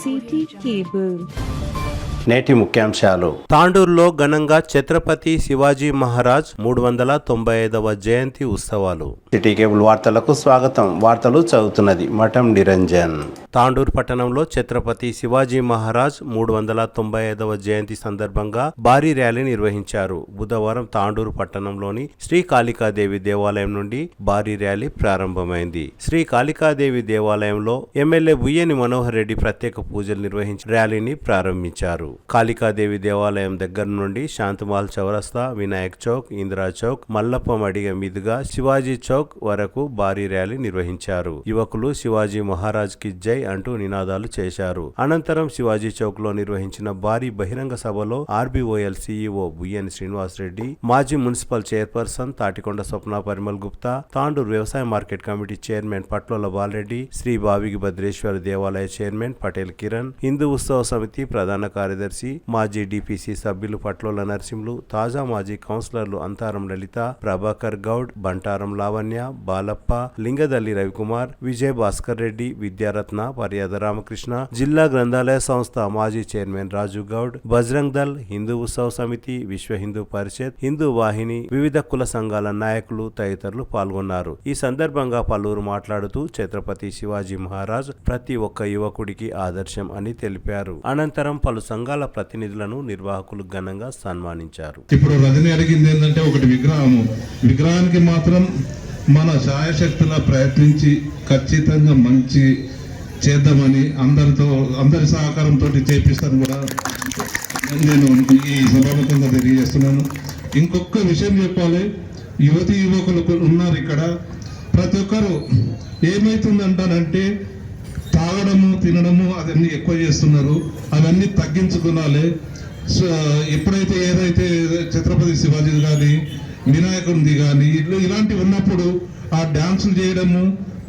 City cable. నేటి ముఖ్యాంశాలు. తాండూరులో ఘనంగా ఛత్రపతి శివాజీ మహారాజ్ 395వ జయంతి ఉత్సవాలు. సిటీ కేబుల్ వార్తలకు స్వాగతం. వార్తలు చదువుతున్నది మఠం నిరంజన్. తాండూరు పట్టణంలో ఛత్రపతి శివాజీ మహారాజ్ 395వ జయంతి సందర్భంగా భారీ ర్యాలీ నిర్వహించారు. బుధవారం తాండూరు పట్టణంలోని శ్రీ కాళికాదేవి దేవాలయం నుండి భారీ ర్యాలీ ప్రారంభమైంది. శ్రీ కాళికాదేవి దేవాలయంలో ఎమ్మెల్యే బుయ్యని మనోహర్ రెడ్డి ప్రత్యేక పూజలు నిర్వహించి ర్యాలీని ప్రారంభించారు. కాళికాదేవి దేవాలయం దగ్గర నుండి శాంతిమాల్ చౌరస్తా, వినాయక్ చౌక్, ఇందిరా చౌక్, మల్లప్ప మడిగ మీదుగా శివాజీ చౌక్ వరకు భారీ ర్యాలీ నిర్వహించారు. యువకులు శివాజీ మహారాజ్ కి జై అంటూ నినాదాలు చేశారు. అనంతరం శివాజీ చౌక్ లో నిర్వహించిన భారీ బహిరంగ సభలో ఆర్బీఓఎల్ సీఈఓ బుయ్యని శ్రీనివాస్ రెడ్డి, మాజీ మున్సిపల్ చైర్పర్సన్ తాటికొండ స్వప్న పరిమల్ గుప్తా, తాండూరు వ్యవసాయ market committee chairman Patlola Balareddy, Shri Bavigi Bhadreshwara దేవాలయ చైర్మన్ పటేల్ కిరణ్, హిందూ ఉత్సవ సమితి ప్రధాన కార్యదర్శి, మాజీ డిపిసి సభ్యులు పట్లోల నరసింహులు, తాజా మాజీ కౌన్సిలర్లు అంతారం లలిత, ప్రభాకర్ గౌడ్, బంటారం లావణ్య, బాలప్ప, లింగదల్లి రవికుమార్, విజయ్ భాస్కర్ రెడ్డి, విద్యారత్న, పర్యాద రామకృష్ణ, జిల్లా గ్రంథాలయ సంస్థ మాజీ చైర్మన్ రాజు గౌడ్, బజరంగ్ దళ్, హిందూ ఉత్సవ సమితి, విశ్వ హిందూ పరిషత్, హిందూ వాహిని, వివిధ కుల సంఘాల నాయకులు తదితరులు పాల్గొన్నారు. ఈ సందర్భంగా పలువురు మాట్లాడుతూ ఛత్రపతి శివాజీ మహారాజ్ ప్రతి ఒక్క యువకుడికి ఆదర్శం అని తెలిపారు. అనంతరం పలు సంఘాల ప్రతినిధులను నిర్వాహకులు ఘనంగా సన్మానించారు. ఇప్పుడు రజని అడిగింది ఏంటంటే ఒకటి విగ్రహానికి మాత్రం మన శాయశక్తుల ప్రయత్నించి ఖచ్చితంగా మంచి చేద్దామని అందరి సహకారంతో చేపిస్తాను కూడా నేను ఈ సభాముఖంగా తెలియజేస్తున్నాను. ఇంకొక విషయం చెప్పాలి, యువతి యువకులు ఉన్నారు ఇక్కడ. ప్రతి ఒక్కరు ఏమైతుందంటానంటే తాగడము తినడము అవన్నీ ఎక్కువ చేస్తున్నారు. అవన్నీ తగ్గించుకోవాలి. ఎప్పుడైతే ఏదైతే ఛత్రపతి శివాజీ కానీ వినాయకుడిది కానీ ఇలాంటివి ఉన్నప్పుడు ఆ డ్యాన్సులు చేయడము,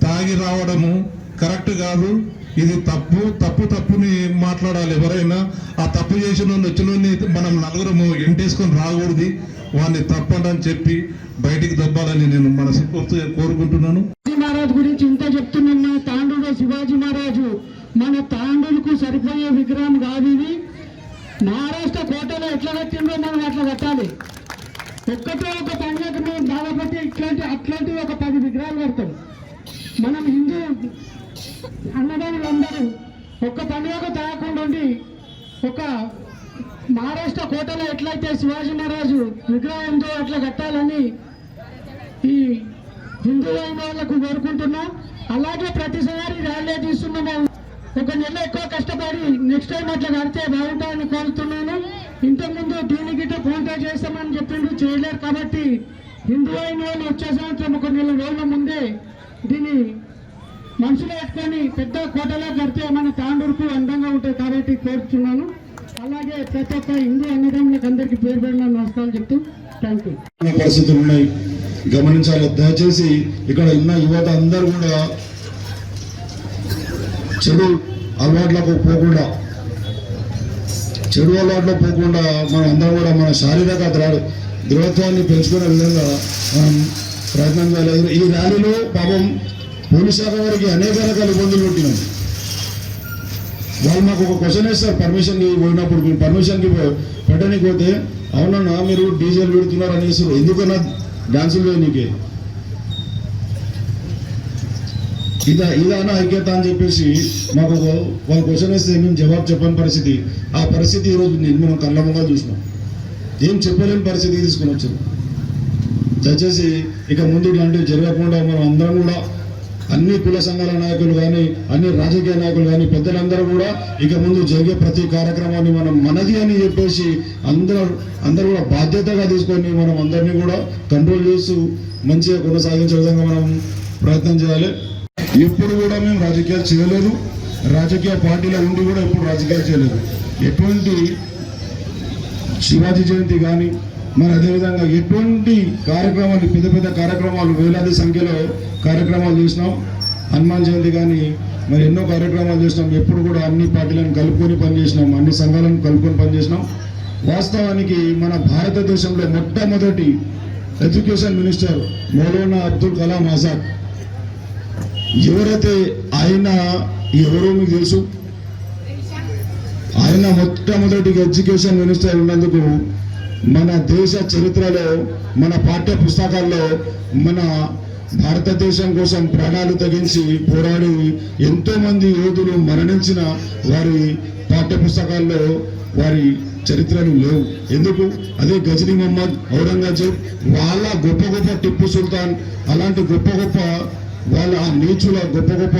తాగి రావడము కరెక్ట్ కాదు. ఇది తప్పుని మాట్లాడాలి. ఎవరైనా ఆ తప్పు చేసిన వచ్చినోని మనం నలుగురము ఎంటేసుకొని రాకూడదు. వాడిని తప్పడని చెప్పి బయటికి దబ్బాలని నేను మనస్ఫూర్తిగా కోరుకుంటున్నాను. మహారాజ్ గురించి ఇంత చెప్తున్నా. తాండూరులో శివాజీ మహారాజు మన తాండూరుకు సరిపోయే విగ్రహం కాదు ఇది. మహారాష్ట్ర కోటలో ఎట్లా కట్టిందో మనం అట్లా కట్టాలి. ఒక్కటే ఒక పండుగకు మేము దాదాపు అట్లాంటి ఒక 10 విగ్రహాలు కడతాం. మనం హిందూ అన్నదానులందరూ ఒక్క పండుగకు తాగకుండా ఉండి ఒక మహారాష్ట్ర కోటలో ఎట్లయితే శివాజీ మహారాజు విగ్రహం ఉందో అట్లా కట్టాలని ఈ హిందూ అయిన వాళ్ళకు కోరుకుంటున్నాం. అలాగే ప్రతిసారి ర్యాలీ తీస్తున్నాం. ఒక నెల ఎక్కువ కష్టపడి నెక్స్ట్ టైం అట్లా కడితే బాగుంటుందని కోరుతున్నాను. ఇంతకుముందు దీనికి ఫోన్ పే చేస్తామని చెప్పిండు, చేయలేరు. కాబట్టి హిందూ అయిన వాళ్ళు వచ్చే సంవత్సరం ఒక నెల రోజుల ముందే దీన్ని మనసులో పెట్టుకొని పెద్ద కోటలో కడితే మన తాండూరుకు అందంగా ఉంటుంది కాబట్టి కోరుతున్నాను. అలాగే ప్రతి ఒక్క హిందూ అన్నదమ్ములకు అందరికీ పేరు పెడిన నమస్కారాలు చెప్తూ థ్యాంక్ యూ. పరిస్థితులు ఉన్నాయి, గమనించాలి. దయచేసి ఇక్కడ ఉన్న యువత అందరూ కూడా చెడు అలవాట్లకు పోకుండా మనం అందరం కూడా మన శారీరక దృఢత్వాన్ని పెంచుకునే విధంగా మనం ప్రయత్నం చేయాలి. ఈ ర్యాలీలో పాపం పోలీస్ శాఖ వారికి అనేక రకాల ఇబ్బందులు పెట్టినాం. వాళ్ళు మాకు ఒక క్వశ్చన్ వేస్తారు పర్మిషన్కి పోయినప్పుడు. మీరు పర్మిషన్కి పెట్టడానికి పోతే అవునన్నా మీరు డీజేలు పెడుతున్నారు అనేసి, ఎందుకన్నా డాన్సులు వేయనీకే ఇదానా ఐక్యత అని చెప్పేసి మాకు వాళ్ళు క్వశ్చన్ వేస్తే మేము జవాబు చెప్పని పరిస్థితి. ఆ పరిస్థితి ఈరోజు మనం కళ్ళముగా చూసినాం. ఏం చెప్పలేని పరిస్థితికి తీసుకుని వచ్చాం. దయచేసి ఇక ముందు ఇలాంటివి జరగకుండా మనం అందరం కూడా అన్ని కుల సంఘాల నాయకులు కానీ అన్ని రాజకీయ నాయకులు కానీ పెద్దలందరూ కూడా ఇక ముందు జరిగే ప్రతి కార్యక్రమాన్ని మనం మనది అని చెప్పేసి అందరూ కూడా బాధ్యతగా తీసుకొని మనం అందరినీ కూడా కంట్రోల్ చేస్తూ మంచిగా కొనసాగించే విధంగా మనం ప్రయత్నం చేయాలి. ఎప్పుడు కూడా మేము రాజకీయాలు చేయలేదు, రాజకీయ పార్టీలో ఉండి కూడా ఎప్పుడు రాజకీయాలు చేయలేదు. ఎటువంటి శివాజీ జయంతి కానీ మరి అదేవిధంగా ఎటువంటి కార్యక్రమాలు పెద్ద కార్యక్రమాలు వేలాది సంఖ్యలో కార్యక్రమాలు చేసినాం. హనుమాన్ జయంతి కానీ మరి ఎన్నో కార్యక్రమాలు చేసినాం. ఎప్పుడు కూడా అన్ని పార్టీలను కలుపుకొని పనిచేసినాం, అన్ని సంఘాలను కలుపుకొని పనిచేసినాం. వాస్తవానికి మన భారతదేశంలో మొట్టమొదటి ఎడ్యుకేషన్ మినిస్టర్ మౌలానా అబ్దుల్ కలాం ఆజాద్ ఎవరైతే ఆయన ఎవరో మీకు తెలుసు, ఆయన మొట్టమొదటిగా ఎడ్యుకేషన్ మినిస్టర్ ఉన్నందుకు మన దేశ చరిత్రలో, మన పాఠ్య పుస్తకాల్లో మన భారతదేశం కోసం ప్రాణాలు తెగించి పోరాడి ఎంతో మంది యోధులు మరణించిన వారి పాఠ్య పుస్తకాల్లో వారి చరిత్రలు లేవు. ఎందుకు? అదే గజనీ మహమ్మద్, ఔరంగజేబ్, వాళ్ళ గొప్ప గొప్ప టిప్పు సుల్తాన్, అలాంటి గొప్ప గొప్ప వాళ్ళ ఆ నీచుల గొప్ప గొప్ప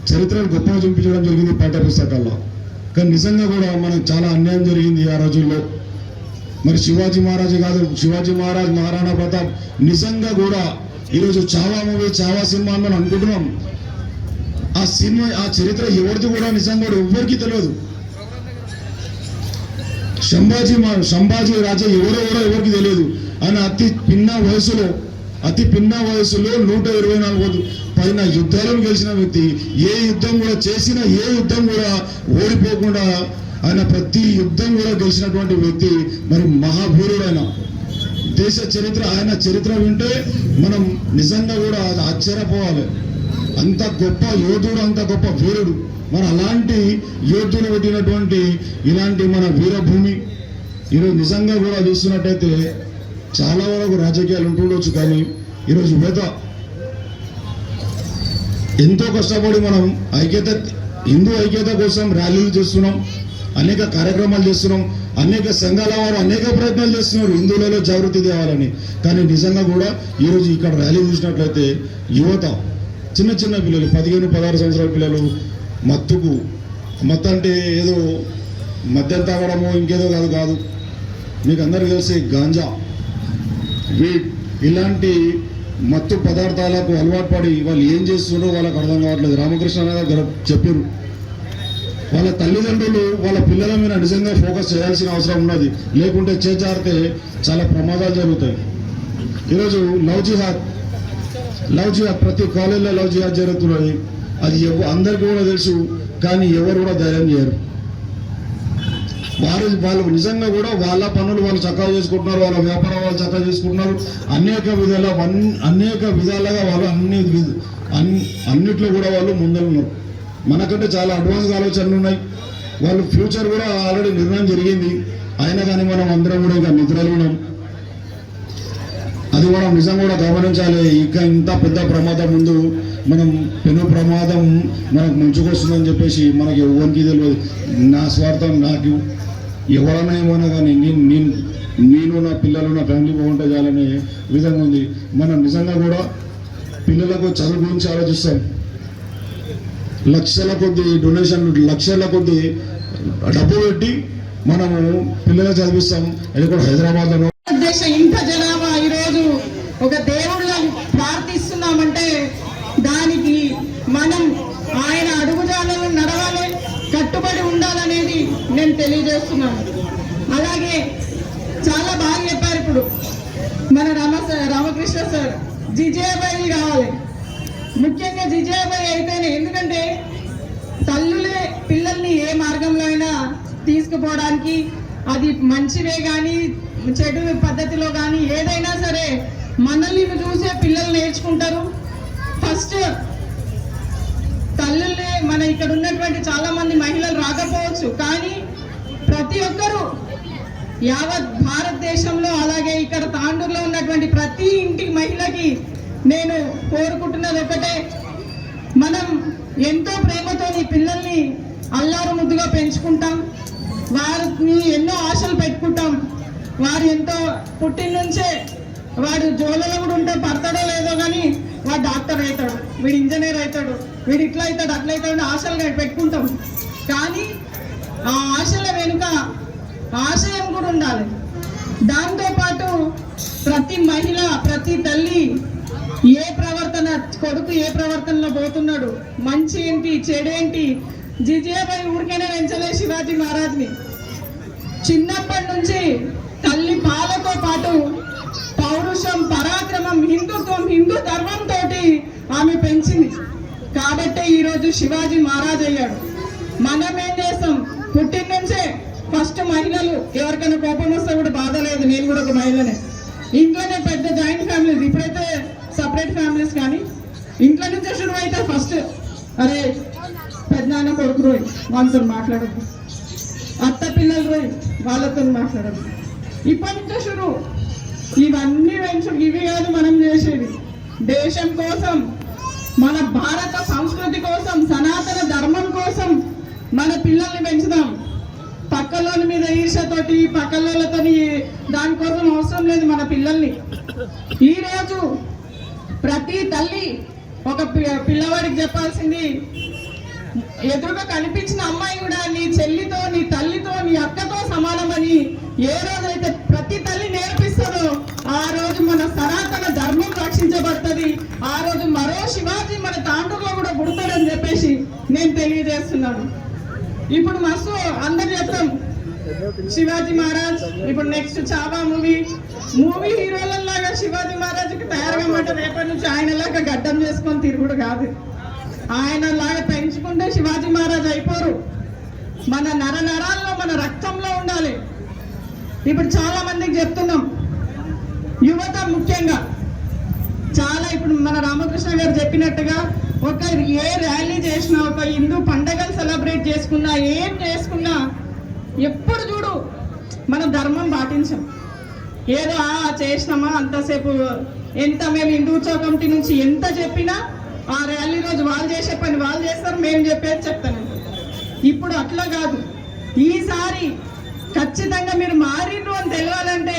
చరిత్రను గొప్పగా చూపించడం జరిగింది పాఠ్య పుస్తకాల్లో. కానీ నిజంగా కూడా మనకు చాలా అన్యాయం జరిగింది ఆ రోజుల్లో. మరి శివాజీ మహారాజు కాదు, శివాజీ మహారాజ్, మహారాణా ప్రతాప్ నిజంగా కూడా ఈరోజు చావా మూవీ, చావా సినిమా అని మనం అనుకుంటున్నాం. ఆ సినిమా, ఆ చరిత్ర ఎవరిది కూడా నిజంగా కూడా ఎవ్వరికీ తెలియదు. సంభాజీ రాజా ఎవరో ఎవరికి తెలియదు. ఆయన అతి పిన్న వయసులో 124 పైన యుద్ధాలను గెలిచిన వ్యక్తి. ఏ యుద్ధం కూడా చేసిన, ఏ యుద్ధం కూడా ఓడిపోకుండా ఆయన ప్రతి యుద్ధం కూడా గెలిచినటువంటి వ్యక్తి. మరి మహావీరుడు ఆయన. దేశ చరిత్ర, ఆయన చరిత్ర వింటే మనం నిజంగా కూడా ఆశ్చర్యపోవాలి. అంత గొప్ప యోధుడు, అంత గొప్ప వీరుడు. మరి అలాంటి యోధులు పెట్టినటువంటి ఇలాంటి మన వీరభూమి ఈరోజు నిజంగా కూడా చూస్తున్నట్టయితే చాలా వరకు రాజకీయాలు ఉంటుండొచ్చు, కానీ ఈరోజు యువత ఎంతో కష్టపడి మనం ఐక్యత, హిందూ ఐక్యత కోసం ర్యాలీలు చేస్తున్నాం, అనేక కార్యక్రమాలు చేస్తున్నాం, అనేక సంఘాల వారు అనేక ప్రయత్నాలు చేస్తున్నారు హిందువులలో జాగృతి తేవాలని. కానీ నిజంగా కూడా ఈరోజు ఇక్కడ ర్యాలీ చూసినట్లయితే యువత, చిన్న చిన్న పిల్లలు, 15-16 సంవత్సరాల పిల్లలు మత్తు అంటే ఏదో మద్యం తాగడమో ఇంకేదో కాదు. మీకు అందరికీ తెలిసి గాంజా, వీడ్, ఇలాంటి మత్తు పదార్థాలకు అలవాటు పడి వాళ్ళు ఏం చేస్తున్నారో వాళ్ళకు అర్థం కావట్లేదు. రామకృష్ణ గారు చెప్పారు, వాళ్ళ తల్లిదండ్రులు వాళ్ళ పిల్లల మీద నిజంగా ఫోకస్ చేయాల్సిన అవసరం ఉన్నది. లేకుంటే చేజారితే చాలా ప్రమాదాలు జరుగుతాయి. ఈరోజు లవ్ జిహాద్ ప్రతి కాలేజీలో లవ్ జిహాద్ జరుగుతున్నది. అది అందరికీ కూడా తెలుసు, కానీ ఎవరు కూడా ధైర్యం చేయరు. వాళ్ళు నిజంగా కూడా వాళ్ళ పనులు వాళ్ళు చక్కగా చేసుకుంటున్నారు, వాళ్ళ వ్యాపారం వాళ్ళు చక్కగా చేసుకుంటున్నారు. అనేక విధాలుగా వాళ్ళు అన్నిట్లో కూడా వాళ్ళు ముందున్నారు. మనకంటే చాలా అడ్వాన్స్ ఆలోచనలు ఉన్నాయి. వాళ్ళు ఫ్యూచర్ కూడా ఆల్రెడీ నిర్ణయం జరిగింది. అయినా కానీ మనం అందరం కూడా ఇంకా నిద్రలు ఉన్నాం. అది మనం నిజంగా కూడా గమనించాలి. ఇంకా ఇంత పెద్ద ప్రమాదం ముందు మనం పెను ప్రమాదం మనకు ముంచుకొస్తుందని చెప్పేసి మనకి ఎవరికి తెలియదు. నా స్వార్థం, నాకు ఎవరైనా ఏమైనా కానీ నేను నా పిల్లలు, నా ఫ్యామిలీ బాగుంటే చాలనే విధంగా ఉంది. మనం నిజంగా కూడా పిల్లలకు చదువు గురించి ఆలోచిస్తాం. లక్షల కొద్ది డొనేషన్లు, లక్షల కొద్ది డబ్బు పెట్టి మనము పిల్లలు చదివిస్తాం. అది కూడా హైదరాబాద్లో దేశ ఇంత జనాభా ఈరోజు ఒక దేవుళ్ళని ప్రార్థిస్తున్నామంటే దానికి మనం ఆయన అడుగుజాడలను నడవాలి, కట్టుబడి ఉండాలనేది నేను తెలియజేస్తున్నాను. అలాగే చాలా బాగా చెప్పారు ఇప్పుడు మన రామకృష్ణ సార్. జిజేబాయి కావాలి, ముఖ్యంగా జిజేబాయి అయితేనే. ఎందుకంటే తల్లులే పిల్లల్ని ఏ మార్గంలో అయినా తీసుకుపోవడానికి, అది మంచివే కానీ చెడు పద్ధతిలో కానీ ఏదైనా సరే మనల్ని చూసే పిల్లలు నేర్చుకుంటారు. ఫస్ట్ తల్లులే. మన ఇక్కడ ఉన్నటువంటి చాలా మంది మహిళలు రాకపోవచ్చు, కానీ ప్రతి ఒక్కరూ యావత్ భారతదేశంలో, అలాగే ఇక్కడ తాండూరులో ఉన్నటువంటి ప్రతి ఇంటి మహిళకి నేను కోరుకుంటున్నది ఒకటే, మనం ఎంతో ప్రేమతో ఈ పిల్లల్ని అల్లారు ముద్దుగా పెంచుకుంటాం, వారిని ఎన్నో ఆశలు పెట్టుకుంటాం. వారు ఎంతో పుట్టిన నుంచే వాడు జోలలో కూడా ఉంటే పడతాడో లేదో కానీ వాడు డాక్టర్ అవుతాడు, వీడు ఇంజనీర్ అవుతాడు, వీడు ఇట్లా అవుతాడు, అట్లా అవుతాడు ఆశలుగా పెట్టుకుంటాం. కానీ ఆ ఆశల వెనుక ఆశయం కూడా ఉండాలి. దాంతోపాటు ప్రతి మహిళ, ప్రతి తల్లి ఏ ప్రవర్తన, కొడుకు ఏ ప్రవర్తనలో పోతున్నాడు, మంచి ఏంటి, చెడేంటి. జిజేబాయి ఊరికైనా పెంచలే శివాజీ మహారాజ్ని. చిన్నప్పటి నుంచి తల్లి పాలతో పాటు పౌరుషం, పరాక్రమం, హిందుత్వం, హిందూ ధర్మంతో ఆమె పెంచింది. కాబట్టే ఈరోజు శివాజీ మహారాజ్ అయ్యాడు. మనం ఏం చేస్తాం, పుట్టిన నుంచే ఫస్ట్ మహిళలు ఎవరికైనా కోపం వస్తే కూడా బాధ లేదు. నేను కూడా ఒక మహిళనే. ఇంట్లోనే పెద్ద జాయింట్ ఫ్యామిలీస్, ఇప్పుడైతే సపరేట్ ఫ్యామిలీస్, కానీ ఇంట్లో నుంచే షురు అయితే ఫస్ట్ అరే పెద్దనాన్న కొడుకు రోజు వాళ్ళతో మాట్లాడద్దు, ఆడపిల్లలు వాళ్ళతో మాట్లాడదు. ఇప్పటి నుంచో షురు. ఇవన్నీ ఇవి కాదు మనం చేసేది. దేశం కోసం, మన భారత సంస్కృతి కోసం, సనాతన ధర్మం కోసం మన పిల్లల్ని పెంచుదాం. పక్కలోని మీద ఈర్షతోటి, పక్కలతో దానికోసం అవసరం లేదు మన పిల్లల్ని. ఈరోజు ప్రతి తల్లి ఒక పిల్లవాడికి చెప్పాల్సింది, ఎదురుగా కనిపించిన అమ్మాయి కూడా నీ చెల్లితో, నీ తల్లితో, నీ అక్కతో సమానమని ఏ రోజైతే ప్రతి తల్లి నేర్పిస్తుందో ఆ రోజు మన సనాతన ధర్మం రక్షించబడుతుంది. ఆ రోజు మరో శివాజీ మన తాండూరులో కూడా పుడతాడని చెప్పేసి నేను తెలియజేస్తున్నాను. ఇప్పుడు మస్తు అందరు చెప్తాం శివాజీ మహారాజ్. ఇప్పుడు నెక్స్ట్ చావా మూవీ హీరోలలాగా శివాజీ మహారాజ్కి తయారుగా రేపటి నుంచి ఆయనలాగా గడ్డం చేసుకొని తిరుగుడు కాదు. ఆయనలాగా పెంచుకుంటే శివాజీ మహారాజ్ అయిపోరు. మన నరాల్లో, మన రక్తంలో ఉండాలి. ఇప్పుడు చాలా మందికి చెప్తున్నాం, యువత ముఖ్యంగా చాలా. ఇప్పుడు మన రామకృష్ణ గారు చెప్పినట్టుగా ఒక ఏ ర్యాలీ చేసినా, ఒక హిందూ పండగలు సెలబ్రేట్ చేసుకున్నా, ఏం చేసుకున్నా ఎప్పుడు చూడు మనం ధర్మం పాటించాం. ఏదో చేసినామా అంతసేపు, ఎంత మేము హిందూ ఉత్సవ కమిటీ నుంచి ఎంత చెప్పినా ఆ ర్యాలీ రోజు వాళ్ళు చేసే పని వాళ్ళు చేస్తారు, మేము చెప్పేది చెప్తాను. ఇప్పుడు అట్లా కాదు. ఈసారి ఖచ్చితంగా మీరు మారిండ్రు అని తెలియాలంటే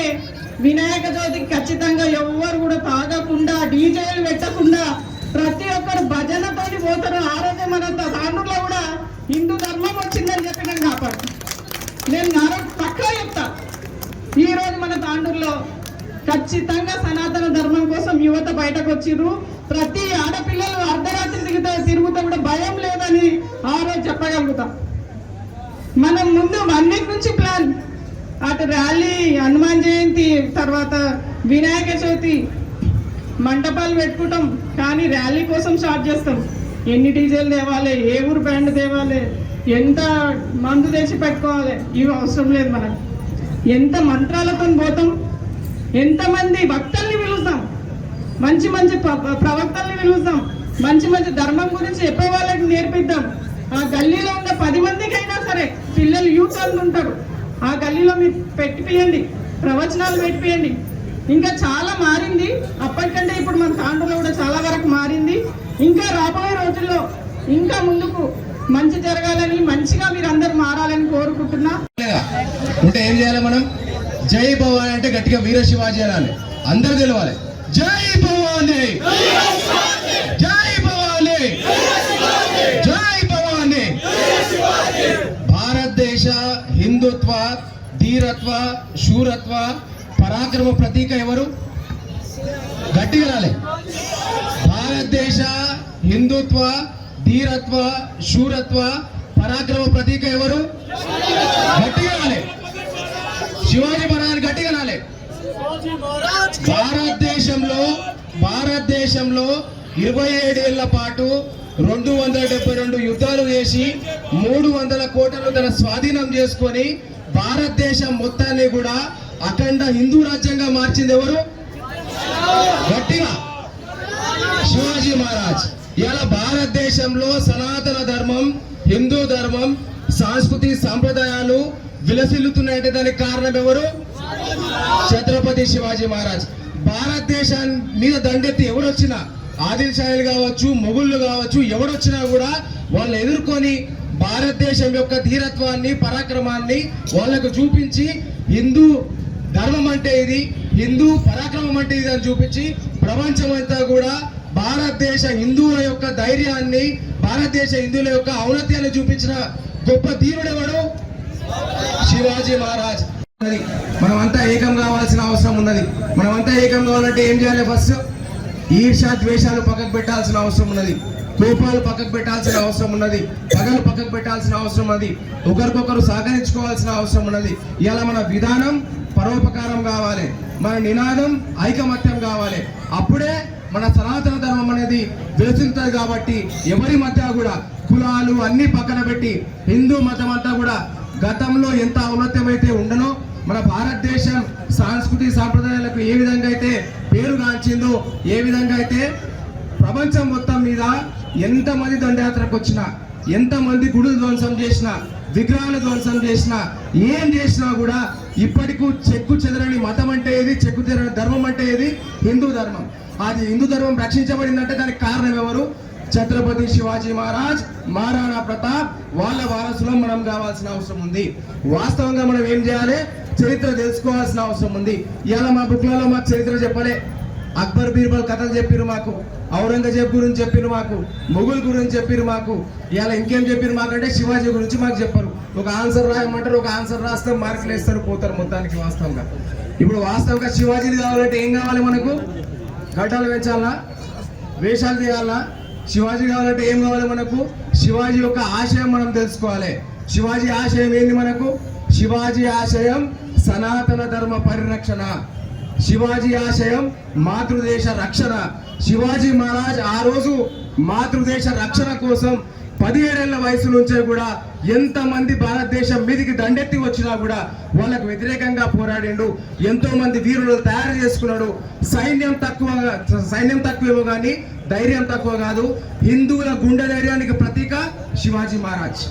వినాయక చవితికి ఖచ్చితంగా ఎవ్వరు కూడా తాగకుండా, డీజేలు పెట్టకుండా ప్రతి ఒక్కరు భజనతో పోతారు. ఆ రోజే మన తాండూరులో కూడా హిందూ ధర్మం వచ్చిందని చెప్పి నేను కాపాడు. నేను పక్కా చెప్తా, ఈ రోజు మన తాండూరులో ఖచ్చితంగా సనాతన ధర్మం కోసం యువత బయటకు వచ్చిర్రు. ప్రతి ఆడపిల్లలు అర్ధరాత్రి తిరుగుతా కూడా భయం లేదని ఆ రోజు చెప్పగలుగుతాం. మనం ముందు 1 వీక్ నుంచి ప్లాన్, అటు ర్యాలీ, హనుమాన్ జయంతి, తర్వాత వినాయక చవితి మంటపాలు పెట్టుకుంటాం. కానీ ర్యాలీ కోసం స్టార్ట్ చేస్తాం. ఎన్ని డీజేలు తేవాలి, ఏ ఊరు బ్యాండ్ తేవాలి, ఎంత మందు తెచ్చి పెట్టుకోవాలి, ఇవి అవసరం లేదు మనకు. ఎంత మంత్రాలతో పోతాం, ఎంతమంది భక్తుల్ని పిలుస్తాం, మంచి మంచి ప్రవక్తల్ని పిలుస్తాం, మంచి మంచి ధర్మం గురించి చెప్పే వాళ్ళకి నేర్పిద్దాం. ఆ గల్లీలో ఉన్న 10 మందికైనా సరే, పిల్లలు యూత్ వాళ్ళు ఉంటారు, ఆ గల్లీలో మీరు పెట్టిపియండి, ప్రవచనాలు పెట్టిపియండి. ఇంకా చాలా మారింది అప్పటికంటే. ఇప్పుడు మన తాండూరులో కూడా చాలా వరకు మారింది. ఇంకా రాబోయే రోజుల్లో ఇంకా ముందుకు మంచి జరగాలని, మంచిగా మీరు అందరు మారాలని కోరుకుంటున్నా. ఉంటే ఏం చేయాలి మనం? జై భవాని అంటే గట్టిగా వీర శివాజీ అనాలి, అందరూ తెలవాలి. జై భవాని, జై భవాని, జై భవాని. భారతదేశ హిందుత్వ, ధీరత్వ, శూరత్వ, పరాక్రమ ప్రతీక ఎవరు? గట్టిగా రాలే. భారతదేశ హిందుత్వ, ధీరత్వ, శూరత్వ, పరాక్రమ ప్రతీక ఎవరు? గట్టిగా రాలే. శివాజీ మహారాజ్ గట్టిగా రాలే. భారతదేశంలో 27 ఏళ్ల పాటు 272 యుద్ధాలు చేసి 300 కోటలు తన స్వాధీనం చేసుకొని భారతదేశం మొత్తాన్ని కూడా అఖండ హిందూ రాజ్యంగా మార్చింది ఎవరు? గట్టిగా శివాజీ మహారాజ్. ఇలా భారతదేశంలో సనాతన ధర్మం, హిందూ ధర్మం, సంస్కృతి సాంప్రదాయాలు విలసిల్లుతున్నాయంటే దానికి కారణం ఎవరు? ఛత్రపతి శివాజీ మహారాజ్. భారతదేశం మీద దండెత్తి ఎవరొచ్చినా, ఆదిల్ షాయిలు కావచ్చు, మొఘళ్ళు కావచ్చు, ఎవరొచ్చినా కూడా వాళ్ళు ఎదుర్కొని భారతదేశం యొక్క ధీరత్వాన్ని, పరాక్రమాన్ని వాళ్ళకు చూపించి హిందూ ధర్మం అంటే ఇది, హిందూ పరాక్రమం అంటే ఇది అని చూపించి ప్రపంచం అంతా కూడా భారతదేశ హిందువుల యొక్క ధైర్యాన్ని, భారతదేశ హిందువుల యొక్క ఔన్నత్యాన్ని చూపించిన గొప్ప ధీరుడు ఎవడు? శివాజీ మహారాజ్. మనమంతా ఏకం కావాల్సిన అవసరం ఉన్నది. మనమంతా ఏకం కావాలంటే ఏం చేయాలి? ఫస్ట్ ఈర్ష్య, ద్వేషాలు పక్కకు పెట్టాల్సిన అవసరం ఉన్నది. కోపాలు పక్కకు పెట్టాల్సిన అవసరం ఉన్నది. పగలు పక్కకు పెట్టాల్సిన అవసరం ఉన్నది. ఒకరికొకరు సహకరించుకోవాల్సిన అవసరం ఉన్నది. ఇలా మన విధానం పరోపకారం కావాలి, మన నినాదం ఐకమత్యం కావాలి. అప్పుడే మన సనాతన ధర్మం అనేది వెలుసుతుంది. కాబట్టి ఎవరి మధ్య కూడా కులాలు అన్ని పక్కన పెట్టి హిందూ మతం అంతా కూడా గతంలో ఎంత ఔన్నత్యమైతే ఉండనో, మన భారతదేశం సంస్కృతి సాంప్రదాయాలకు ఏ విధంగా అయితే పేరుగాంచిందో, ఏ విధంగా అయితే ప్రపంచం మొత్తం మీద ఎంతమంది దండయాత్రకు వచ్చినా, ఎంతమంది గుడులు ధ్వంసం చేసినా, విగ్రహాలు ధ్వంసం చేసినా ఏం చేసినా కూడా ఇప్పటికూ చెక్కు చెదరని మతం అంటే ఏది, చెక్కు చెదరని ధర్మం అంటే ఏది? హిందూ ధర్మం. అది హిందూ ధర్మం రక్షించబడిందంటే దానికి కారణం ఎవరు? ఛత్రపతి శివాజీ మహారాజ్, మహారాణా ప్రతాప్, వాళ్ళ వారసులం మనం కావాల్సిన అవసరం ఉంది. వాస్తవంగా మనం ఏం చేయాలి? చరిత్ర తెలుసుకోవాల్సిన అవసరం ఉంది. ఇలా మా బుక్లలో మాకు చరిత్ర చెప్పలే. అక్బర్ బీర్బల్ కథలు చెప్పిరు మాకు, ఔరంగజేబ్ గురించి చెప్పిరు మాకు, మొఘల్ గురించి చెప్పిరు మాకు. ఇలా ఇంకేం చెప్పిరు మాకంటే శివాజీ గురించి మాకు చెప్పరు. ఒక ఆన్సర్ రాయమంటారు, ఒక ఆన్సర్ రాస్తే మార్కులు వేస్తారు, పోతారు మొత్తానికి. వాస్తవంగా ఇప్పుడు వాస్తవంగా శివాజీని కావాలంటే ఏం కావాలి మనకు? గడ్డలు పెంచాలా, వేషాలు తీయాలా? శివాజీ కావాలంటే ఏం కావాలి మనకు? శివాజీ యొక్క ఆశయం మనం తెలుసుకోవాలి. శివాజీ ఆశయం ఏంది మనకు? శివాజీ ఆశయం సనాతన ధర్మ పరిరక్షణ. శివాజీ ఆశయం మాతృదేశ రక్షణ. శివాజీ మహారాజ్ ఆ రోజు మాతృదేశ రక్షణ కోసం 17 ఏళ్ల వయసు నుంచే కూడా ఎంతమంది భారతదేశం మీదికి దండెత్తి వచ్చినా కూడా వాళ్ళకు వ్యతిరేకంగా పోరాడిండు. ఎంతో మంది వీరులు తయారు చేసుకున్నాడు. సైన్యం తక్కువేమో కానీ ధైర్యం తక్కువ కాదు. హిందువుల గుండె ధైర్యానికి ప్రతీక శివాజీ మహారాజ్.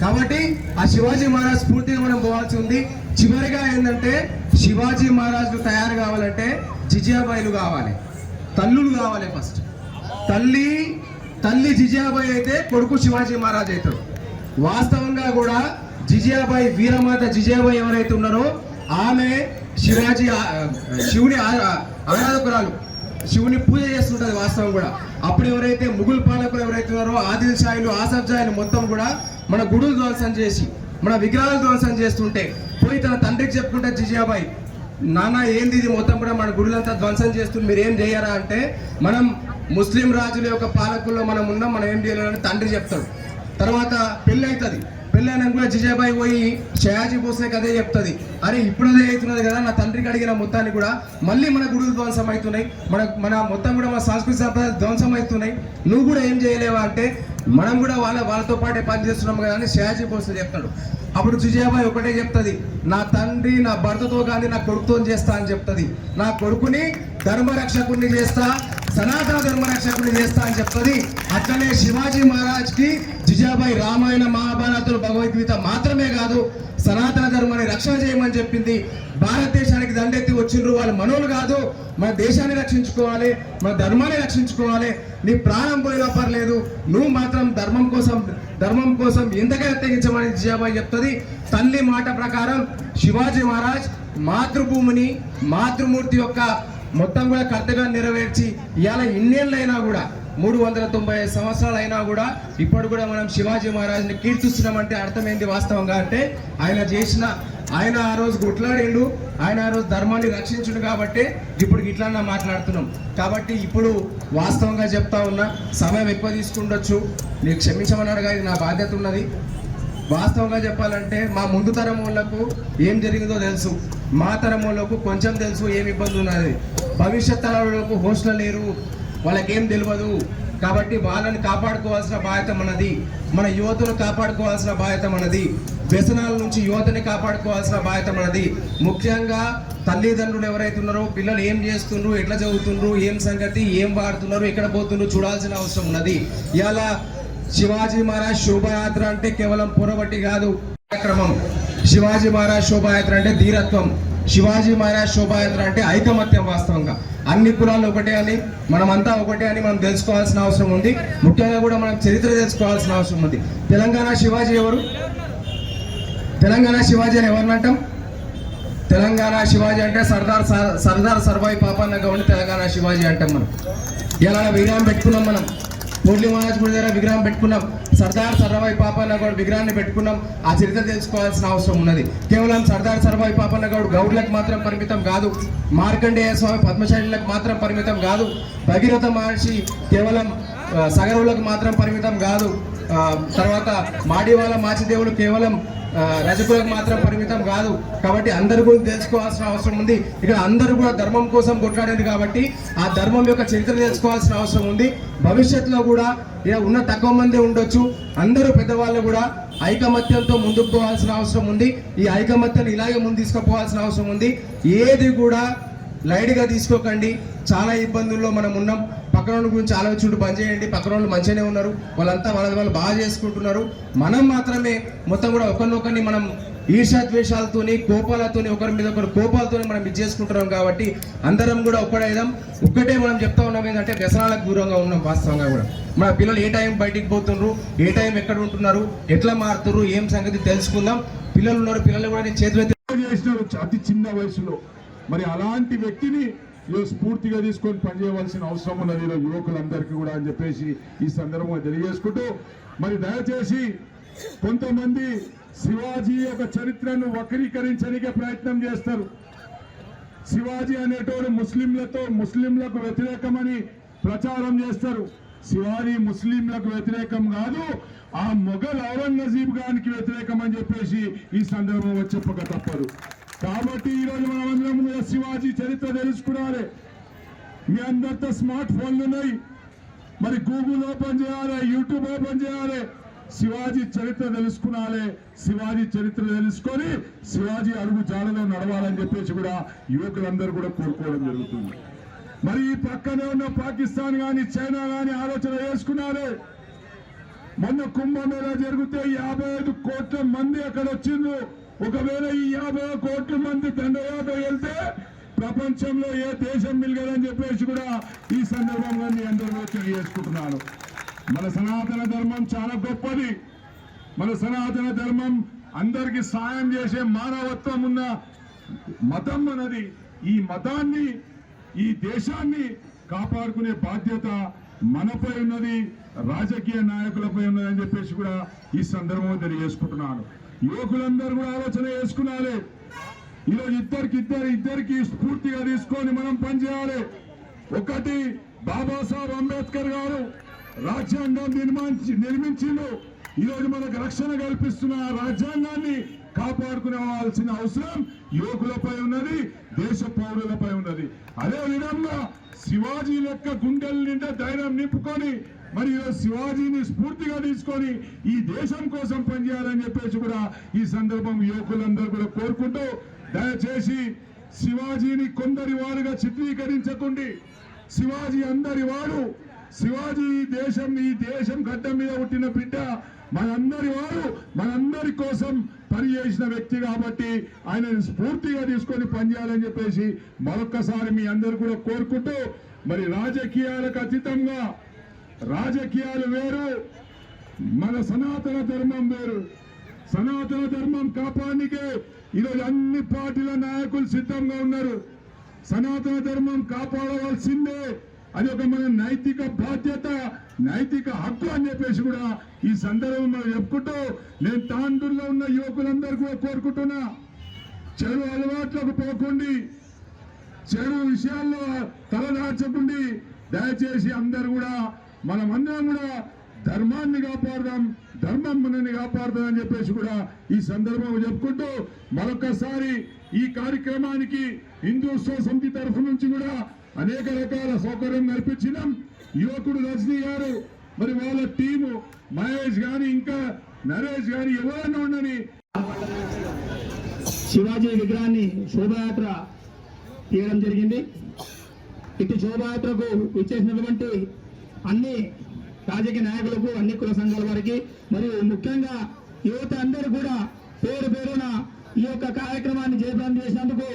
కాబట్టి ఆ శివాజీ మహారాజ్ స్ఫూర్తిగా మనం పోవాల్సి ఉంది. చివరిగా ఏంటంటే శివాజీ మహారాజు తయారు కావాలంటే జిజియాబాయిలు కావాలి, తల్లులు కావాలి. ఫస్ట్ తల్లి జిజియాబాయి అయితే కొడుకు శివాజీ మహారాజ్ అవుతాడు. వాస్తవంగా కూడా జిజియాబాయి, వీరమాత జిజియాబాయి ఎవరైతే ఉన్నారో ఆమె శివుని ఆరాధకురాలు, శివుని పూజ చేస్తుంటది వాస్తవం కూడా. అప్పుడు ఎవరైతే ముగుల్ పాలకులు ఎవరైతే ఉన్నారో ఆదిల్ షాయిలు, ఆసఫ్ జాయిలు మొత్తం కూడా మన గుడులు ధ్వంసం చేసి, మన విగ్రహాలు ధ్వంసం చేస్తుంటే పోయి తన తండ్రికి చెప్పుకుంటే జిజియాబాయి, నాన్న ఏంది ఇది మొత్తం కూడా మన గుడులంతా ధ్వంసం చేస్తుంది, మీరు ఏం చేయరా అంటే, మనం ముస్లిం రాజుల యొక్క పాలకుల్లో మనం ఉన్నాం, మనం ఏం చేయాలని తండ్రి చెప్తాడు. తర్వాత పెళ్ళి అవుతుంది. పెళ్ళైనా కూడా జిజాబాయి పోయి షయాజీ భోస్లే అదే చెప్తుంది, అరే ఇప్పుడు అదే అవుతున్నది కదా, నా తండ్రికి అడిగిన మొత్తాన్ని కూడా మళ్ళీ మన గుడులు ధ్వంసం అవుతున్నాయి, మన మొత్తం కూడా మన సంస్కృతి సంప్రదాయాలు ధ్వంసం అవుతున్నాయి, నువ్వు కూడా ఏం చేయలేవా అంటే, మనం కూడా వాళ్ళతో పాటే పనిచేస్తున్నాం కదా అని షయాజీ భోస్లే చెప్తాడు. అప్పుడు జిజాబాయి ఒకటే చెప్తుంది, నా తండ్రి నా భర్తతో కానీ నా కొడుకుతో చేస్తా అని చెప్తుంది. నా కొడుకుని ధర్మరక్షకుడిని చేస్తా, సనాతన ధర్మరక్షకుడిని చేస్తా అని చెప్తుంది. అట్లనే శివాజీ మహారాజ్ కి జిజాబాయి రామాయణ, మహాభారతాలు, భగవద్గీత మాత్రమే కాదు సనాతన ధర్మాన్ని రక్షణ చేయమని చెప్పింది. భారతదేశానికి దండెత్తి వచ్చిండ్రు వాళ్ళు మనోళ్ళు కాదు, మన దేశాన్ని రక్షించుకోవాలి, మన ధర్మాన్ని రక్షించుకోవాలి, నీ ప్రాణం పోయినా పర్లేదు, నువ్వు మాత్రం ధర్మం కోసం ఎంతకైనా తెగించమని జిజాబాయి చెప్తుంది. తల్లి మాట ప్రకారం శివాజీ మహారాజ్ మాతృభూమిని, మాతృమూర్తి యొక్క మొత్తం కూడా కర్తవ్యాన్ని నెరవేర్చి ఇవాళ ఇన్నేళ్ళైనా కూడా 395 సంవత్సరాలు అయినా కూడా ఇప్పుడు కూడా మనం శివాజీ మహారాజ్ని కీర్తిస్తున్నామంటే అర్థమైంది వాస్తవంగా అంటే ఆయన ఆ రోజు గుట్లాడిండు, ఆయన ఆ రోజు ధర్మాన్ని రక్షించుడు కాబట్టి ఇప్పుడు ఇట్లా మాట్లాడుతున్నాం. కాబట్టి ఇప్పుడు వాస్తవంగా చెప్తా ఉన్నా, సమయం ఎక్కువ తీసుకుండొచ్చు, నీకు క్షమించమన్నాడు కానీ నా బాధ్యత ఉన్నది. వాస్తవంగా చెప్పాలంటే మా ముందు తరం వాళ్ళకు ఏం జరిగిందో తెలుసు, మా తరం వాళ్ళకు కొంచెం తెలుసు ఏమి ఇబ్బంది ఉన్నది. భవిష్యత్ తరాలకు హోస్టల్ లేరు, వాళ్ళకేం తెలియదు. కాబట్టి వాళ్ళని కాపాడుకోవాల్సిన బాధ్యత మనది, మన యువతను కాపాడుకోవాల్సిన బాధ్యత మనది, వ్యసనాల నుంచి యువతని కాపాడుకోవాల్సిన బాధ్యత మనది. ముఖ్యంగా తల్లిదండ్రులు ఎవరైతే ఉన్నారో పిల్లలు ఏం చేస్తుండ్రు, ఎట్లా చదువుతుండ్రు, ఏం సంగతి, ఏం వాడుతున్నారు, ఎక్కడ పోతుండ్రు చూడాల్సిన అవసరం ఉన్నది. ఇలా శివాజీ మహారాజ్ శోభాయాత్ర అంటే కేవలం పొరబట్టి కాదు, కార్యక్రమం. శివాజీ మహారాజ్ శోభాయాత్ర అంటే ధీరత్వం, శివాజీ మహారాజ్ శోభాయాత్ర అంటే ఐకమత్యం. వాస్తవంగా అన్ని కులాలు ఒకటే అని, మనమంతా ఒకటే అని మనం తెలుసుకోవాల్సిన అవసరం ఉంది. ముఖ్యంగా కూడా మనం చరిత్ర తెలుసుకోవాల్సిన అవసరం ఉంది. తెలంగాణ శివాజీ ఎవరు? తెలంగాణ శివాజీ అని ఎవరిని అంటాం? తెలంగాణ శివాజీ అంటే సర్దార్ సర్వాయి పాపన్న గౌడ్ని తెలంగాణ శివాజీ అంటాం. మనం ఇలా విగ్రహం పెట్టుకున్నాం, మనం కోట్లి మహారాజ్ గుడి దగ్గర విగ్రహం పెట్టుకున్నాం, సర్దార్ సర్వాయి పాపన్న గౌడ్ విగ్రహాన్ని పెట్టుకున్నాం. ఆ చరిత్ర తెలుసుకోవాల్సిన అవసరం ఉన్నది. కేవలం సర్దార్ సర్వాయి పాపన్న గౌడ్ గౌడ్లకు మాత్రం పరిమితం కాదు, మార్కండేయ స్వామి పద్మశాలిలకు మాత్రం పరిమితం కాదు, భగీరథ మహర్షి కేవలం సగరువులకు మాత్రం పరిమితం కాదు, తర్వాత మాడివాళ్ళ మాచిదేవుడు కేవలం రజకులకు మాత్రం పరిమితం కాదు. కాబట్టి అందరు కూడా తెలుసుకోవాల్సిన అవసరం ఉంది. ఇక్కడ అందరూ కూడా ధర్మం కోసం కొట్లాడేది కాబట్టి ఆ ధర్మం యొక్క చరిత్ర తెలుసుకోవాల్సిన అవసరం ఉంది. భవిష్యత్తులో కూడా ఉన్న తక్కువ మంది ఉండొచ్చు, అందరూ పెద్దవాళ్ళు కూడా ఐకమత్యంతో ముందుకు పోవాల్సిన అవసరం ఉంది. ఈ ఐకమత్యాన్ని ఇలాగే ముందు తీసుకుపోవాల్సిన అవసరం ఉంది. ఏది కూడా లైట్గా తీసుకోకండి, చాలా ఇబ్బందుల్లో మనం ఉన్నాం. పక్కన గురించి ఆలోచించుకుంటూ పని చేయండి, పక్కన వాళ్ళు మంచిగానే ఉన్నారు, వాళ్ళంతా వాళ్ళు బాగా చేసుకుంటున్నారు. మనం మాత్రమే మొత్తం కూడా ఒకరినొకరిని మనం ఈర్ష్యాద్వేషాలతోని కోపాలతోని ఒకరి మీద ఒకరు కోపాలతోని మనం ఇది చేసుకుంటున్నాం. కాబట్టి అందరం కూడా ఒక్కటే మనం చెప్తా ఉన్నాం ఏంటంటే వ్యసనాలకు దూరంగా ఉన్నాం. వాస్తవంగా కూడా మన పిల్లలు ఏ టైం బయటికి పోతున్నారు, ఏ టైం ఎక్కడ ఉంటున్నారు, ఎట్లా మారుతున్నారు, ఏం సంగతి తెలుసుకుందాం. పిల్లలు ఉన్నారు, పిల్లలు కూడా చేతులు చేసినారు అతి చిన్న వయసులో. మరి అలాంటి వ్యక్తిని ఈరోజు స్ఫూర్తిగా తీసుకొని పనిచేయవలసిన అవసరం ఉన్నది ఈరోజు యువకులందరికీ కూడా అని చెప్పేసి ఈ సందర్భంగా తెలియజేసుకుంటూ, మరి దయచేసి కొంతమంది శివాజీ యొక్క చరిత్రను వక్రీకరించడానికి ప్రయత్నం చేస్తారు. శివాజీ అనేటోడు ముస్లింలకు వ్యతిరేకమని ప్రచారం చేస్తారు. శివాజీ ముస్లింలకు వ్యతిరేకం కాదు, ఆ మొఘల్ ఔరంగజీబ్ గారికి వ్యతిరేకం అని చెప్పేసి ఈ సందర్భంలో చెప్పక తప్పదు. కాబట్టి ఈరోజు మనమందరం కూడా శివాజీ చరిత్ర తెలుసుకున్నారే. మీ అందరితో స్మార్ట్ ఫోన్లు ఉన్నాయి, మరి గూగుల్ ఓపెన్ చేయాలి, యూట్యూబ్ ఓపెన్ చేయాలి, శివాజీ చరిత్ర తెలుసుకున్నాలే. శివాజీ చరిత్ర తెలుసుకొని శివాజీ అడుగు జాడలో నడవాలని చెప్పేసి కూడా యువకులందరూ కూడా కోరుకోవడం జరుగుతుంది. మరి ఈ పక్కనే ఉన్న పాకిస్తాన్ గాని చైనా గాని ఆలోచన చేసుకున్నారే. మొన్న కుంభమేళా జరిగితే 55 కోట్ల మంది అక్కడ వచ్చిండ్రు. ఒకవేళ ఈ 50 కోట్ల మంది దండయాత్ర వెళ్తే ప్రపంచంలో ఏ దేశం మిలగదని చెప్పేసి కూడా ఈ సందర్భంగా మీ అందరూ తెలియజేసుకుంటున్నాను. మన సనాతన ధర్మం చాలా గొప్పది. మన సనాతన ధర్మం అందరికి సాయం చేసే మానవత్వం ఉన్న మతం మనది. ఈ మతాన్ని, ఈ దేశాన్ని కాపాడుకునే బాధ్యత మనపై ఉన్నది, రాజకీయ నాయకులపై ఉన్నది అని చెప్పేసి కూడా ఈ సందర్భంలో తెలియజేసుకుంటున్నాను. యువకులందరూ కూడా ఆలోచన చేసుకున్నారే. ఈరోజు ఇద్దరికి స్ఫూర్తిగా తీసుకొని మనం పనిచేయాలి. ఒకటి, బాబాసాహెబ్ అంబేద్కర్ గారు రాజ్యాంగం నిర్మించిండు. ఈరోజు మనకు రక్షణ కల్పిస్తున్న రాజ్యాంగాన్ని కాపాడుకునేవాల్సిన అవసరం యువకులపై ఉన్నది, దేశ పౌరులపై ఉన్నది. అదే విధంగా శివాజీ లెక్క గుండెల నిండా ధైర్యం నింపుకొని మరి శివాజీని స్ఫూర్తిగా తీసుకొని ఈ దేశం కోసం పనిచేయాలని చెప్పేసి కూడా ఈ సందర్భం యువకులందరూ కూడా కోరుకుంటూ, దయచేసి శివాజీని కొందరి వారుగా చిత్రీకరించకండి. శివాజీ అందరి వాడు. శివాజీ ఈ దేశం గడ్డ మీద పుట్టిన బిడ్డ, మనందరి వారు, మనందరి కోసం పనిచేసిన వ్యక్తి. కాబట్టి ఆయనని స్ఫూర్తిగా తీసుకొని పనిచేయాలని చెప్పేసి మరొక్కసారి మీ అందరు కూడా కోరుకుంటూ, మరి రాజకీయాలకు అతీతంగా, రాజకీయాలు వేరు, మన సనాతన ధర్మం వేరు. సనాతన ధర్మం కాపాడనికే ఈరోజు అన్ని పార్టీల నాయకులు సిద్ధంగా ఉన్నారు. సనాతన ధర్మం కాపాడవలసిందే, అది ఒక మన నైతిక బాధ్యత, నైతిక హక్కు అని చెప్పేసి కూడా ఈ సందర్భంలో చెప్పుకుంటూ, నేను తాండూరులో ఉన్న యువకులందరూ కూడా కోరుకుంటున్నా, చెడు అలవాట్లకు పోకండి, చెడు విషయాల్లో తలదార్చకండి. దయచేసి అందరు కూడా మనమందరం కూడా ధర్మాన్ని కాపాడదాం, ధర్మం మనల్ని కాపాడుతుంది అని చెప్పేసి కూడా ఈ సందర్భంలో చెప్పుకుంటూ, మరొకసారి ఈ కార్యక్రమానికి హిందూ ఉత్సవ సమితి తరఫు నుంచి కూడా అనేక రకాల సౌకర్యం కల్పించినాం. యువకుడు రజనీ గారు, మరి వాళ్ళ టీము, మహేష్ గాని ఇంకా నరేష్ గాని ఎవరైనా ఉండని శివాజీ విగ్రహాన్ని శోభయాత్ర తీయడం జరిగింది. ఇటు శోభయాత్రకు ఇచ్చేసినటువంటి అన్ని రాజకీయ నాయకులకు, అన్ని కుల సంఘాల వారికి, మరియు ముఖ్యంగా యువత అందరూ కూడా పేరు పేరున ఈ యొక్క కార్యక్రమాన్ని జయప్రదం చేసినందుకు